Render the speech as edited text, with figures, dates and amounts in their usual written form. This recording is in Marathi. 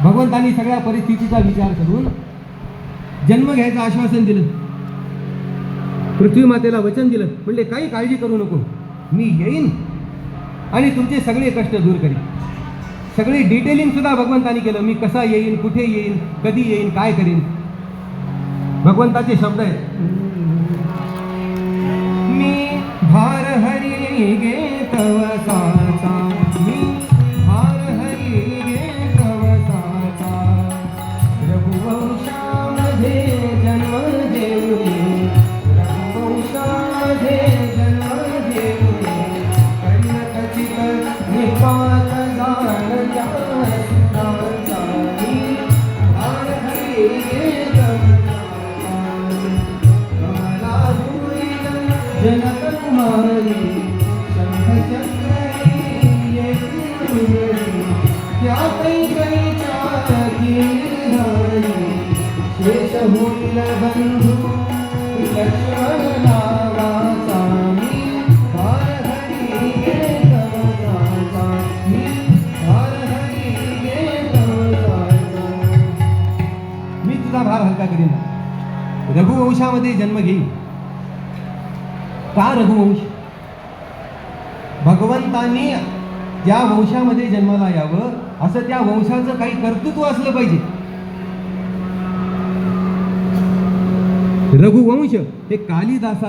भगवंतांनी सगळ्या परिस्थितीचा विचार करून जन्म घ्यायचं आश्वासन दिलं. पृथ्वी मातेला वचन दिलं, म्हणले काही काळजी करू नको, मी येईन आणि तुमचे सगळे कष्ट दूर करीन. सगळी डिटेलिंग सुद्धा भगवंतांनी केलं. मी कसा येईन, कुठे येईन, कधी येईन, काय करीन. भगवंताचे शब्द आहेत, मी भार हरी गे तवसाचा, मी भार हरी गे तवसाचा, रघुवंशामध्ये जन्म देऊन, रघुवंशामध्ये जन्म देऊन, कन्नकचित निपात जाणत्या सुतांचा, मी भार हरी गे तवसाचा, कमला धुळीत जनक कुमारी, शंखचक्री त्या कैकईच्या गिरधारी, शेष होईल बंधू लक्ष्मण नावाचा, मी भार हरी गे तवसाचा, मी भार हरी गे तवसाचा. मी तुझा भार हलका करीन, रघुवंशामध्ये जन्म घेईन. का रघुवंश? भगवंतांनी ज्या वंशामध्ये जन्माला यावं असं त्या वंशाचं काही कर्तृत्व असलं पाहिजे. रघुवंश हे कालिदासा